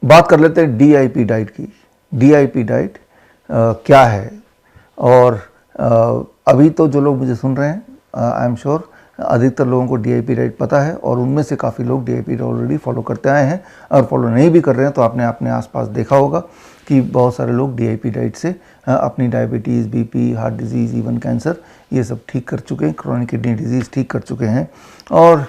बात कर लेते हैं डीआईपी डाइट की। डीआईपी डाइट क्या है? और अभी तो जो लोग मुझे सुन रहे हैं, आई एम श्योर अधिकतर लोगों को डीआईपी डाइट पता है और उनमें से काफ़ी लोग डीआईपी ऑलरेडी फॉलो करते आए हैं, और फॉलो नहीं भी कर रहे हैं तो आपने अपने आसपास देखा होगा कि बहुत सारे लोग डीआईपी डाइट से अपनी diabetes, BP, heart disease, even cancer ये सब ठीक कर चुके हैं, क्रोनिक किडनी डिजीज़ ठीक कर चुके हैं। और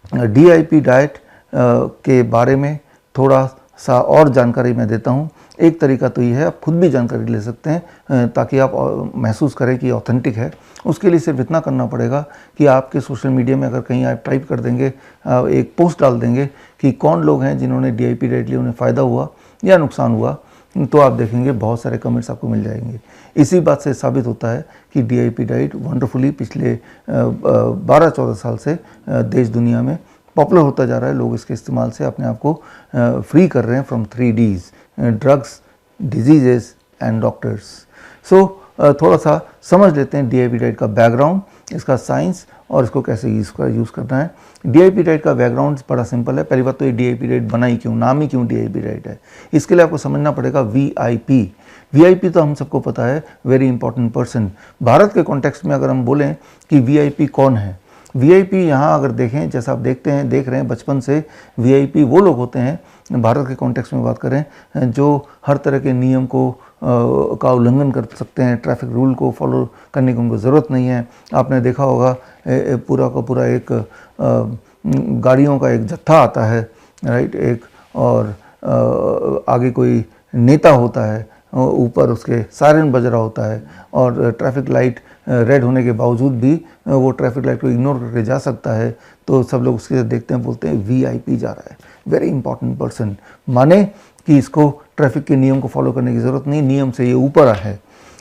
डीआईपी डाइट के बारे में थोड़ा सा और जानकारी मैं देता हूँ। एक तरीका तो ये है, आप खुद भी जानकारी ले सकते हैं ताकि आप महसूस करें कि ऑथेंटिक है। उसके लिए सिर्फ इतना करना पड़ेगा कि आपके सोशल मीडिया में अगर कहीं आप टाइप कर देंगे, एक पोस्ट डाल देंगे कि कौन लोग हैं जिन्होंने डीआईपी डाइट ली, उन्हें फ़ायदा हुआ या नुकसान हुआ, तो आप देखेंगे बहुत सारे कमेंट्स आपको मिल जाएंगे। इसी बात से साबित होता है कि डीआईपी डाइट वंडरफुली पिछले 12-14 साल से देश दुनिया में पॉपुलर होता जा रहा है। लोग इसके इस्तेमाल से अपने आप को फ्री कर रहे हैं from 3 Ds, drugs, diseases and doctors. So थोड़ा सा समझ लेते हैं डीआईपी डाइट का बैकग्राउंड, इसका साइंस और इसको कैसे यूज़ करना है। डीआईपी डाइट का बैकग्राउंड बड़ा सिंपल है। पहली बात तो ये डीआईपी डाइट बनाई क्यों, नाम ही क्यों डीआईपी डाइट है, इसके लिए आपको समझना पड़ेगा वीआईपी। वीआईपी तो हम सबको पता है, वेरी इंपॉर्टेंट पर्सन। भारत के कॉन्टेक्स्ट में अगर हम बोलें कि वीआईपी कौन है, वीआईपी यहाँ अगर देखें, जैसा आप देख रहे हैं बचपन से, वीआईपी वो लोग होते हैं, भारत के कॉन्टेक्स्ट में बात करें, जो हर तरह के नियम को का उल्लंघन कर सकते हैं, ट्रैफिक रूल को फॉलो करने की उनको ज़रूरत नहीं है। आपने देखा होगा पूरा का पूरा एक गाड़ियों का एक जत्था आता है, राइट, एक, और आगे कोई नेता होता है, ऊपर उसके सायरन बज रहा होता है, और ट्रैफिक लाइट रेड होने के बावजूद भी वो ट्रैफिक लाइट को इग्नोर करके जा सकता है। तो सब लोग उसके देखते हैं, बोलते हैं वीआईपी जा रहा है, वेरी इंपॉर्टेंट पर्सन, माने कि इसको ट्रैफिक के नियम को फॉलो करने की ज़रूरत नहीं, नियम से ये ऊपर है।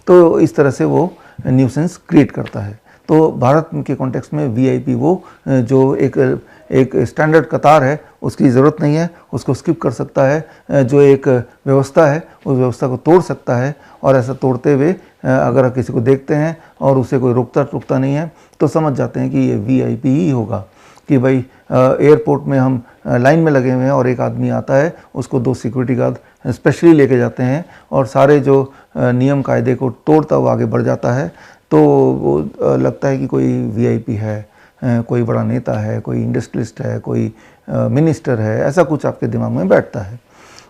तो इस तरह से वो न्यूसेंस क्रिएट करता है। तो भारत के कॉन्टेक्स्ट में वीआईपी वो जो एक स्टैंडर्ड कतार है, उसकी ज़रूरत नहीं है, उसको स्किप कर सकता है। जो एक व्यवस्था है उस व्यवस्था को तोड़ सकता है, और ऐसा तोड़ते हुए अगर किसी को देखते हैं और उसे कोई रोकता नहीं है तो समझ जाते हैं कि ये वीआईपी ही होगा। कि भाई एयरपोर्ट में हम लाइन में लगे हुए हैं और एक आदमी आता है, उसको 2 सिक्योरिटी गार्ड स्पेशली लेके जाते हैं और सारे जो नियम कायदे को तोड़ता हुआ आगे बढ़ जाता है, तो वो लगता है कि कोई वीआईपी है, कोई बड़ा नेता है, कोई इंडस्ट्रियलिस्ट है, कोई मिनिस्टर है, ऐसा कुछ आपके दिमाग में बैठता है।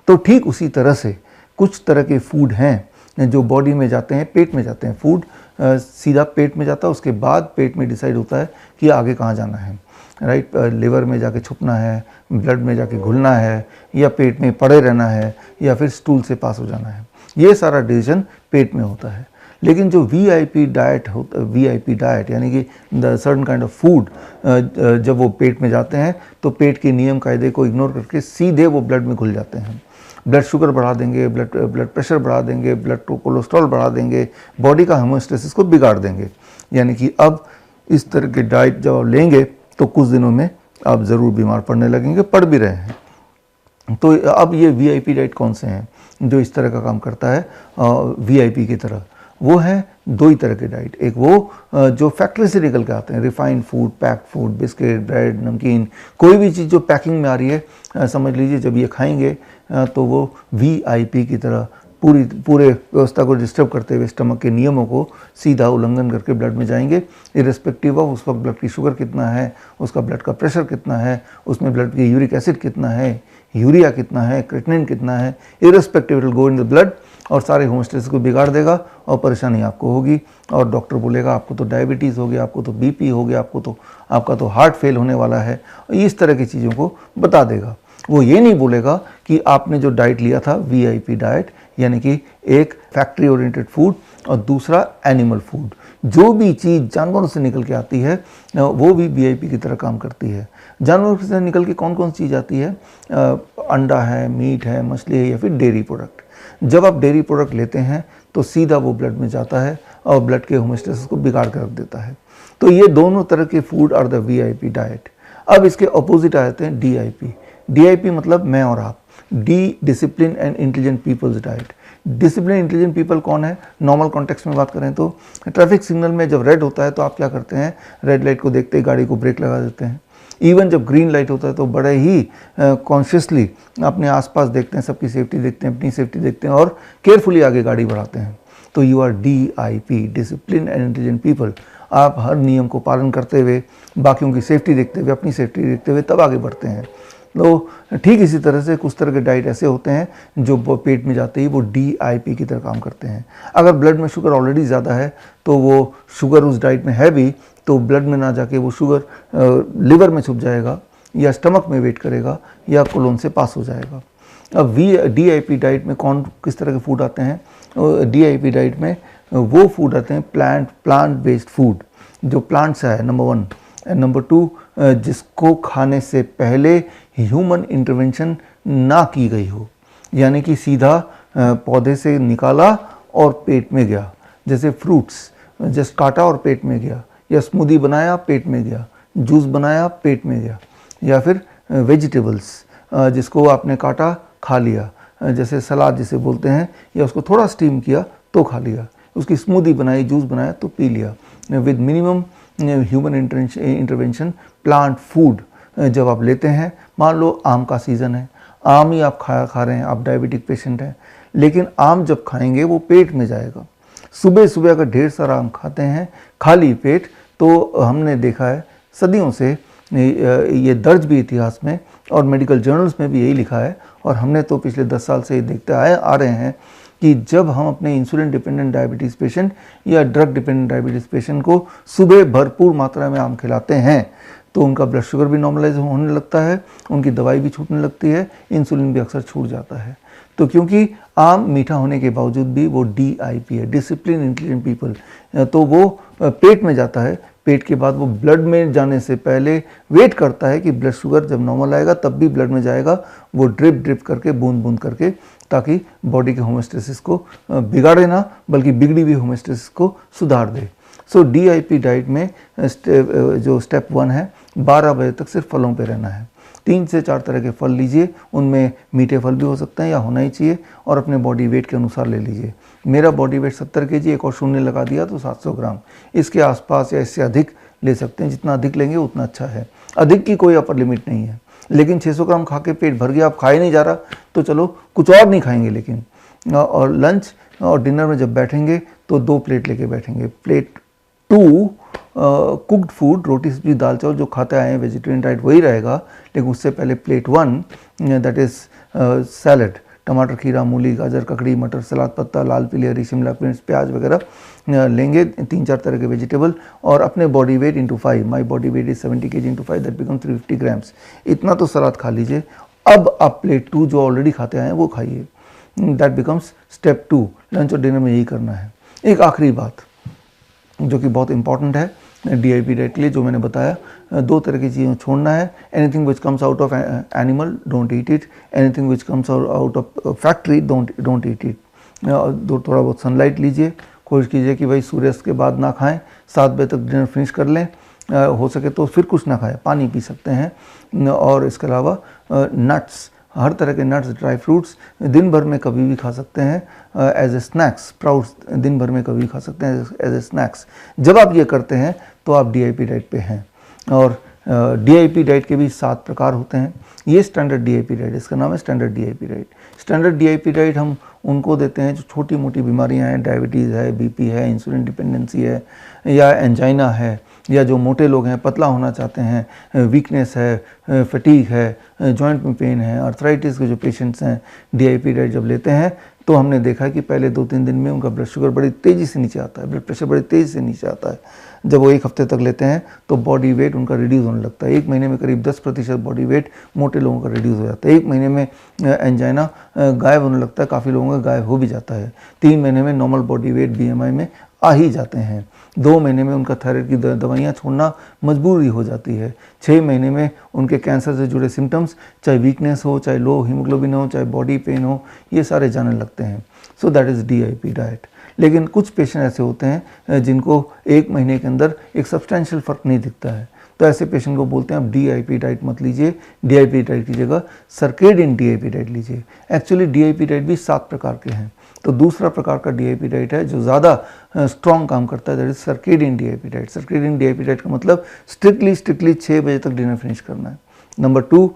तो ठीक उसी तरह से कुछ तरह के फूड हैं जो बॉडी में जाते हैं, पेट में जाते हैं। फूड सीधा पेट में जाता है, उसके बाद पेट में डिसाइड होता है कि आगे कहाँ जाना है, राइट। लिवर में जाके छुपना है, ब्लड में जाके घुलना है, या पेट में पड़े रहना है, या फिर स्टूल से पास हो जाना है। ये सारा डिसीजन पेट में होता है। लेकिन जो वीआईपी डाइट यानी कि the certain kind of food, जब वो पेट में जाते हैं तो पेट के नियम कायदे को इग्नोर करके सीधे वो ब्लड में घुल जाते हैं। ब्लड शुगर बढ़ा देंगे, ब्लड प्रेशर बढ़ा देंगे, ब्लड कोलेस्ट्रॉल बढ़ा देंगे, बॉडी का होमोस्टेसिस को बिगाड़ देंगे। यानी कि अब इस तरह की डाइट जब आप लेंगे तो कुछ दिनों में आप ज़रूर बीमार पड़ने लगेंगे, पड़ भी रहे हैं। तो अब ये वीआईपी डाइट कौन से हैं जो इस तरह का काम करता है वीआईपी की तरह? वो है 2 ही तरह के डाइट। एक वो जो फैक्ट्री से निकल के आते हैं, refined food, packed food, biscuit, bread, नमकीन, कोई भी चीज़ जो पैकिंग में आ रही है, समझ लीजिए जब ये खाएंगे तो वो वीआईपी की तरह पूरे व्यवस्था को डिस्टर्ब करते हुए स्टमक के नियमों को सीधा उल्लंघन करके ब्लड में जाएंगे, इरेस्पेक्टिव ऑफ उस वक्त ब्लड की शुगर कितना है, उसका ब्लड का प्रेशर कितना है, उसमें ब्लड की यूरिक एसिड कितना है, यूरिया कितना है, क्रिएटिनिन कितना है, irrespective it will go in the blood और सारे होमोस्टेसिस को बिगाड़ देगा और परेशानी आपको होगी। और डॉक्टर बोलेगा आपको तो डायबिटीज़ हो गया, आपको तो बीपी हो गया, आपका तो हार्ट फेल होने वाला है, इस तरह की चीज़ों को बता देगा। वो ये नहीं बोलेगा कि आपने जो डाइट लिया था वीआईपी डाइट, यानी कि एक फैक्ट्री ओरिएंटेड फूड और दूसरा एनिमल फूड, जो भी चीज़ जानवरों से निकल के आती है वो भी वीआईपी की तरह काम करती है। जानवरों से निकल के कौन कौन सी चीज़ आती है? अंडा है, मीट है, मछली है, या फिर डेयरी प्रोडक्ट। जब आप डेयरी प्रोडक्ट लेते हैं तो सीधा वो ब्लड में जाता है और ब्लड के होमोस्टेसिस को बिगाड़ कर रख देता है। तो ये दोनों तरह के food are the VIP diet. अब इसके अपोजिट आ जाते हैं डीआईपी। डीआईपी मतलब मैं और आप, the discipline and intelligent people's diet. Discipline intelligent people कौन है? नॉर्मल कॉन्टेक्स्ट में बात करें तो ट्रैफिक सिग्नल में जब रेड होता है तो आप क्या करते हैं? रेड लाइट को देखते ही गाड़ी को ब्रेक लगा देते हैं, इवन जब ग्रीन लाइट होता है तो बड़े ही कॉन्शियसली अपने आसपास देखते हैं, सबकी सेफ्टी देखते हैं, अपनी सेफ्टी देखते हैं और केयरफुली आगे गाड़ी बढ़ाते हैं। तो you are DIP, discipline and intelligent people. आप हर नियम को पालन करते हुए, बाकियों की सेफ्टी देखते हुए, अपनी सेफ्टी देखते हुए तब आगे बढ़ते हैं। तो ठीक इसी तरह से कुछ तरह के डाइट ऐसे होते हैं जो पेट में जाते ही वो DIP की तरह काम करते हैं। अगर ब्लड में शुगर ऑलरेडी ज़्यादा है तो वो शुगर उस डाइट में है भी तो ब्लड में ना जाके वो शुगर लिवर में छुप जाएगा या स्टमक में वेट करेगा या कोलोन से पास हो जाएगा। अब DIP डाइट में कौन किस तरह के फूड आते हैं? DIP डाइट में वो फूड आते हैं प्लांट बेस्ड फूड, जो प्लांट से है, नंबर 1। नंबर 2, जिसको खाने से पहले ह्यूमन इंटरवेंशन ना की गई हो, यानी कि सीधा पौधे से निकाला और पेट में गया। जैसे फ्रूट्स जस्ट काटा और पेट में गया, या स्मूदी बनाया पेट में गया, जूस बनाया पेट में गया। या फिर वेजिटेबल्स जिसको आपने काटा खा लिया, जैसे सलाद जिसे बोलते हैं, या उसको थोड़ा स्टीम किया तो खा लिया, उसकी स्मूदी बनाई, जूस बनाया तो पी लिया। With minimum human intervention plant food जब आप लेते हैं, मान लो आम का सीज़न है, आम ही आप खा रहे हैं, आप डायबिटिक पेशेंट हैं, लेकिन आम जब खाएंगे वो पेट में जाएगा। सुबह सुबह अगर ढेर सारा आम खाते हैं खाली पेट, तो हमने देखा है सदियों से, ये दर्ज भी इतिहास में और मेडिकल जर्नल्स में भी यही लिखा है, और हमने तो पिछले 10 साल से देखते आ रहे हैं कि जब हम अपने इंसुलिन डिपेंडेंट डायबिटीज़ पेशेंट या ड्रग डिपेंडेंट डायबिटीज़ पेशेंट को सुबह भरपूर मात्रा में आम खिलाते हैं तो उनका ब्लड शुगर भी नॉर्मलाइज होने लगता है, उनकी दवाई भी छूटने लगती है, इंसुलिन भी अक्सर छूट जाता है। तो क्योंकि आम मीठा होने के बावजूद भी वो DIP है, डिसिप्लिन इंटेलिजेंट पीपल, तो वो पेट में जाता है। पेट के बाद वो ब्लड में जाने से पहले वेट करता है कि ब्लड शुगर जब नॉर्मल आएगा तब भी ब्लड में जाएगा, वो ड्रिप करके, बूंद बूंद करके, ताकि बॉडी के होमोस्टेसिस को बिगाड़े ना, बल्कि बिगड़ी हुई होमोस्टेसिस को सुधार दे। सो DIP डाइट में जो स्टेप 1 है, 12 बजे तक सिर्फ फलों पे रहना है। 3 से 4 तरह के फल लीजिए, उनमें मीठे फल भी हो सकते हैं या होना ही चाहिए, और अपने बॉडी वेट के अनुसार ले लीजिए। मेरा बॉडी वेट 70 kg, एक और शून्य लगा दिया तो 700 ग्राम, इसके आसपास या इससे अधिक ले सकते हैं। जितना अधिक लेंगे उतना अच्छा है, अधिक की कोई अपर लिमिट नहीं है। लेकिन 600 ग्राम खा के पेट भर गया, आप खा ही नहीं जा रहा, तो चलो कुछ और नहीं खाएंगे। लेकिन और लंच और डिनर में जब बैठेंगे तो 2 प्लेट लेके बैठेंगे। प्लेट 2 कुक्ड फूड, रोटी सब्जी दाल चावल जो खाते आए हैं, वेजिटेरियन डाइट वही रहेगा, लेकिन उससे पहले प्लेट 1 दैट इज़ सैलड, टमाटर, खीरा, मूली, गाजर, ककड़ी, मटर, सलाद पत्ता, लाल पीली हरी शिमला मिर्च, प्याज वगैरह लेंगे, 3-4 तरह के वेजिटेबल, और अपने body weight into 5। My body weight is 70 kg into 5, that become 350 grams. इतना तो सलाद खा लीजिए। अब आप प्लेट 2 जो ऑलरेडी खाते आए हैं वो खाइए, दैट बिकम्स स्टेप 2। लंच और डिनर में यही करना है। एक आखिरी बात जो कि बहुत इंपॉर्टेंट है DIP डाइट के लिए, जो मैंने बताया, 2 तरह की चीज़ें छोड़ना है। Anything which comes out of animal, don't eat it. Anything which comes out of factory, don't eat it. थोड़ा बहुत सनलाइट लीजिए, कोशिश कीजिए कि भाई सूर्यास्त के बाद ना खाएं, 7 बजे तक डिनर फिनिश कर लें, हो सके तो फिर कुछ ना खाएं, पानी पी सकते हैं। और इसके अलावा नट्स, हर तरह के नट्स, ड्राई फ्रूट्स दिन भर में कभी भी खा सकते हैं एज ए स्नैक्स। स्प्राउट्स दिन भर में कभी भी खा सकते हैं एज ए स्नैक्स। जब आप ये करते हैं तो आप DIP डाइट पे हैं। और DIP डाइट के भी 7 प्रकार होते हैं। ये स्टैंडर्ड DIP डाइट, इसका नाम है standard DIP diet. Standard DIP diet हम उनको देते हैं जो छोटी मोटी बीमारियां हैं, डायबिटीज़ है, BP है, इंसुलिन डिपेंडेंसी है, या एंजाइना है, या जो मोटे लोग हैं, पतला होना चाहते हैं, वीकनेस है, फटीग है, जॉइंट में पेन है, आर्थराइटिस के जो पेशेंट्स हैं, DIP डाइट जब लेते हैं तो हमने देखा कि पहले 2-3 दिन में उनका ब्लड शुगर बड़ी तेज़ी से नीचे आता है, ब्लड प्रेशर बड़ी तेज़ी से नीचे आता है। जब वो 1 हफ्ते तक लेते हैं तो बॉडी वेट उनका रिड्यूस होने लगता है। 1 महीने में करीब 10% बॉडी वेट मोटे लोगों का रिड्यूस हो जाता है। 1 महीने में एंजाइना गायब होने लगता है, काफ़ी लोगों का गायब हो भी जाता है। 3 महीने में नॉर्मल बॉडी वेट BMI में आ ही जाते हैं। 2 महीने में उनका थायराइड की दवाइयाँ छोड़ना मजबूरी हो जाती है। 6 महीने में उनके कैंसर से जुड़े सिम्टम्स, चाहे वीकनेस हो, चाहे लो हीमोग्लोबिन हो, चाहे बॉडी पेन हो, ये सारे जाने लगते हैं। So that is DIP diet. लेकिन कुछ पेशेंट ऐसे होते हैं जिनको 1 महीने के अंदर एक सब्सटेंशियल फ़र्क नहीं दिखता है, तो ऐसे पेशेंट को बोलते हैं आप DIP डाइट मत लीजिए, DIP डाइट की जगह सर्केडियन DIP डाइट लीजिए। एक्चुअली DIP डाइट भी 7 प्रकार के हैं। तो दूसरा प्रकार का DIP डाइट है जो ज़्यादा स्ट्रॉन्ग काम करता है, that is circadian DIP diet. Circadian DIP diet का मतलब स्ट्रिक्टली 6 बजे तक डिनर फिनिश करना है। नंबर 2,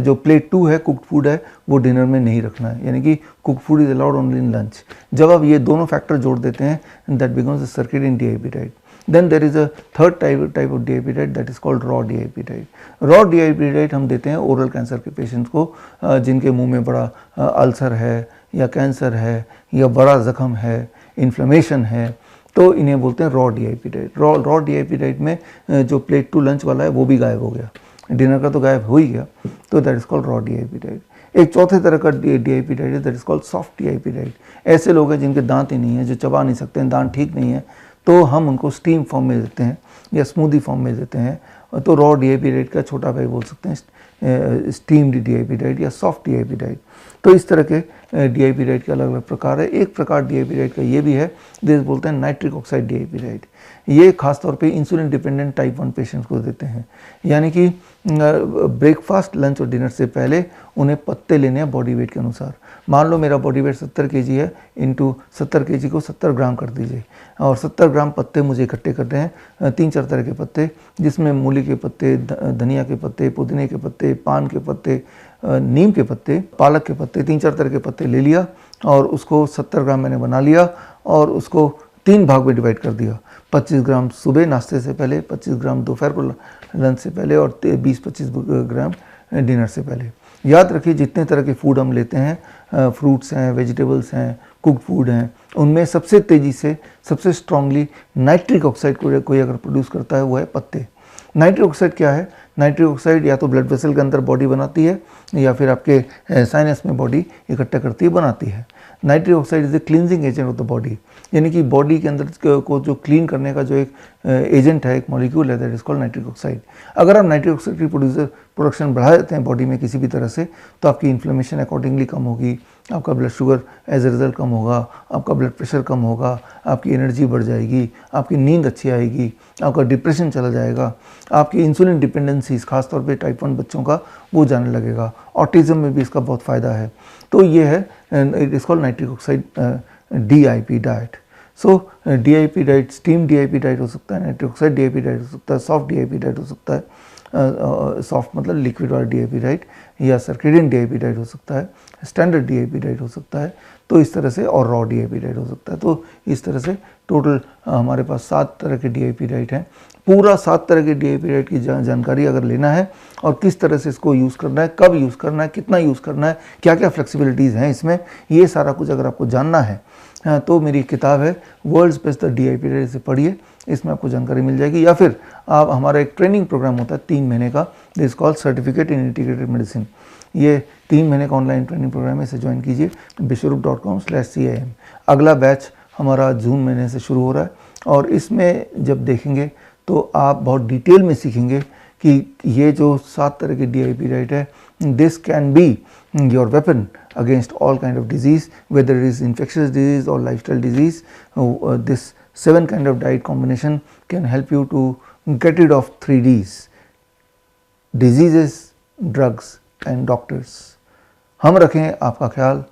जो प्लेट 2 है, कुक्ड फूड है, वो डिनर में नहीं रखना है, यानी कि cooked food is allowed only in lunch. जब आप ये दोनों फैक्टर जोड़ देते हैं that becomes a circadian DIP diet. Then there is a third type of DIP diet that is called raw DIP diet. Raw DIP diet हम देते हैं ओरल कैंसर के पेशेंट्स को, जिनके मुंह में बड़ा अल्सर है या कैंसर है या बड़ा जख्म है, इन्फ्लेमेशन है, तो इन्हें बोलते हैं raw DIP diet. Raw DIP diet में जो प्लेट 2 लंच वाला है वो भी गायब हो गया, डिनर का तो गायब हो ही गया, तो that is called raw DIP diet. एक चौथे तरह का DIP डाइट है that is called soft DIP diet. ऐसे लोग हैं जिनके दांत ही नहीं है, जो चबा नहीं सकते हैं, दांत ठीक नहीं है, तो हम उनको स्टीम फॉर्म में देते हैं या स्मूदी फॉर्म में देते हैं, तो रॉ DIP डाइट का छोटा भाई बोल सकते हैं स्टीम्ड DIP डाइट या सॉफ्ट DIP डाइट। तो इस तरह के DIP डाइट के अलग अलग प्रकार है। एक प्रकार DIP डाइट का ये भी है, जिसे बोलते हैं नाइट्रिक ऑक्साइड DIP डाइट। ये खासतौर पे इंसुलिन डिपेंडेंट टाइप 1 पेशेंट्स को देते हैं, यानी कि ब्रेकफास्ट, लंच और डिनर से पहले उन्हें पत्ते लेने हैं बॉडी वेट के अनुसार। मान लो मेरा बॉडी वेट 70 kg है, इंटू 70 kg को 70 ग्राम कर दीजिए, और 70 ग्राम पत्ते मुझे इकट्ठे करने हैं, 3-4 तरह के पत्ते, जिसमें मूली के पत्ते, धनिया के पत्ते, पुदीने के पत्ते, पान के पत्ते, नीम के पत्ते, पालक के पत्ते, 3-4 तरह के पत्ते ले लिया और उसको 70 ग्राम मैंने बना लिया और उसको 3 भाग में डिवाइड कर दिया। 25 ग्राम सुबह नाश्ते से पहले, 25 ग्राम दोपहर को लंच से पहले और 20-25 ग्राम डिनर से पहले। याद रखिए जितने तरह के फूड हम लेते हैं, फ्रूट्स हैं, वेजिटेबल्स हैं, कुक फूड हैं, उनमें सबसे तेज़ी से, सबसे स्ट्रांगली नाइट्रिक ऑक्साइड को कोई अगर प्रोड्यूस करता है वो है पत्ते। नाइट्रिक ऑक्साइड क्या है? नाइट्रिक ऑक्साइड या तो ब्लड वेसल के अंदर बॉडी बनाती है या फिर आपके साइनस में बॉडी इकट्ठा करती है, बनाती है। Nitric oxide is a cleansing agent of the body, यानी कि बॉडी के अंदर को जो क्लीन करने का जो एक एजेंट है, एक मॉलिक्यूल है, that is called nitric oxide. अगर आप नाइट्रिक ऑक्साइड की प्रोडक्शन बढ़ा देते हैं बॉडी में किसी भी तरह से, तो आपकी इन्फ्लेमेशन अकॉर्डिंगली कम होगी, आपका blood sugar as a result कम होगा, आपका ब्लड प्रेशर कम होगा, आपकी एनर्जी बढ़ जाएगी, आपकी नींद अच्छी आएगी, आपका डिप्रेशन चला जाएगा, आपकी इंसुलिन डिपेंडेंसीज खासतौर पे टाइप 1 बच्चों का वो जाने लगेगा। ऑटिज्म में भी इसका बहुत फ़ायदा है। तो ये है, it is called nitric oxide DIP diet. So DIP diet steam DIP diet हो सकता है, नाइट्रिक ऑक्साइड DIP डाइट हो सकता है, सॉफ्ट DIP डाइट हो सकता है, सॉफ्ट मतलब लिक्विड वाला DIP डाइट, या सर्केडियन DIP डाइट हो सकता है, स्टैंडर्ड DIP डाइट हो सकता है, तो इस तरह से, और रॉ DIP डाइट हो सकता है। तो इस तरह से टोटल हमारे पास 7 तरह के DIP डाइट हैं। पूरा 7 तरह के DIP डाइट की जानकारी अगर लेना है और किस तरह से इसको यूज़ करना है, कब यूज़ करना है, कितना यूज़ करना है, क्या क्या फ्लेक्सिबिलिटीज़ हैं इसमें, ये सारा कुछ अगर आपको जानना है तो मेरी किताब है world's best the DIP diet, से पढ़िए, इसमें आपको जानकारी मिल जाएगी। या फिर आप, हमारा एक ट्रेनिंग प्रोग्राम होता है 3 महीने का, this called certificate in integrated medicine. ये 3 महीने का ऑनलाइन ट्रेनिंग प्रोग्राम है, इसे ज्वाइन कीजिए bishwarup.com/CIM। अगला बैच हमारा जून महीने से शुरू हो रहा है और इसमें जब देखेंगे तो आप बहुत डिटेल में सीखेंगे कि ये जो 7 तरह की DIP डाइट है, this can be your weapon against all kind of disease, whether it is infectious disease or lifestyle disease. This 7 kind of diet combination can help you to get rid of 3 Ds: diseases, drugs and doctors. हम रखें आपका ख्याल।